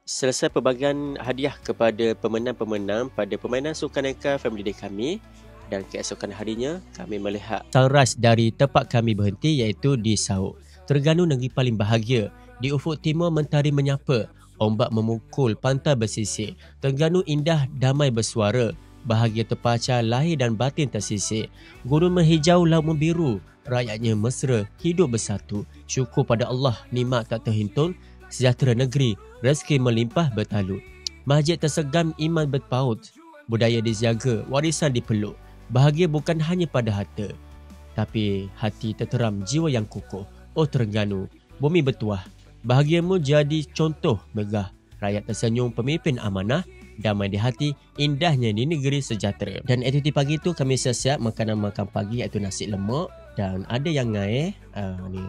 Selesai pembagian hadiah kepada pemenang-pemenang pada permainan Sukan Neka Family Day kami, dan keesokan harinya kami melihat sunrise dari tempat kami berhenti iaitu di Sauk. Terengganu negeri paling bahagia. Di ufuk timur mentari menyapa, ombak memukul, pantai bersisik. Terengganu indah, damai bersuara. Bahagia terpacar, lahir dan batin tersisik. Gunung menghijau, laut membiru. Rakyatnya mesra, hidup bersatu. Syukur pada Allah, nikmat tak terhitung. Sejahtera negeri, rezeki melimpah bertalut. Masjid tersegam, iman berpaut. Budaya dijaga, warisan dipeluk. Bahagia bukan hanya pada harta, tapi hati terteram, jiwa yang kukuh. Oh Terengganu, bumi bertuah. Bahagiamu jadi contoh megah. Rakyat tersenyum, pemimpin amanah. Damai di hati, indahnya di negeri sejahtera. Dan aktiviti pagi tu kami siap-siap makanan makan pagi iaitu nasi lemak. Dan ada yang ngaih, ni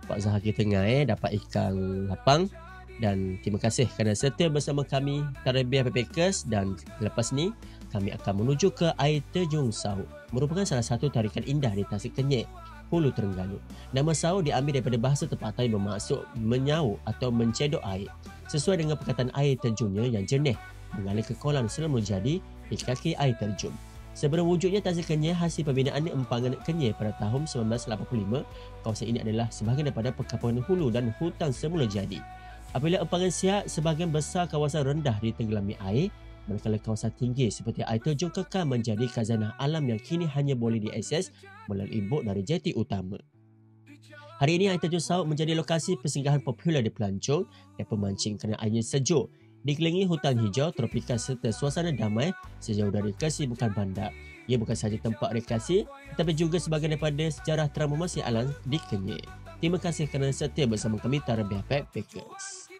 Pak Zahar kita ngai dapat ikan lapang. Dan terima kasih kerana setia bersama kami Tarbiyah Backpackers. Dan lepas ni kami akan menuju ke air terjun Sauk, merupakan salah satu tarikan indah di Tasik Kenyek, Hulu Terengganu. Nama Sauk diambil daripada bahasa tempatan bermaksud menyauk atau mencedok air, sesuai dengan perkataan air terjunnya yang jernih mengalir ke kolam Selam Jadi di kaki air terjun. Sebelum wujudnya Tasik Kenyek hasil pembinaan Empangan Kenyek pada tahun 1985, kawasan ini adalah sebahagian daripada perkampungan hulu dan hutan semula jadi. Apabila Empangan siap, sebahagian besar kawasan rendah ditenggelami air, manakala kawasan tinggi seperti air terjun kekal menjadi khazanah alam yang kini hanya boleh diakses melalui bot dari jeti utama. Hari ini air terjun Sauk menjadi lokasi persinggahan popular di pelancong dan pemancing kerana airnya sejuk. Dikelilingi hutan hijau, tropika serta suasana damai sejauh dari kesibukan bandar. Ia bukan sahaja tempat rekreasi tetapi juga sebahagian daripada sejarah transformasi alam di Kenyek. Terima kasih kerana setia bersama kami Tarbiyah Backpackers.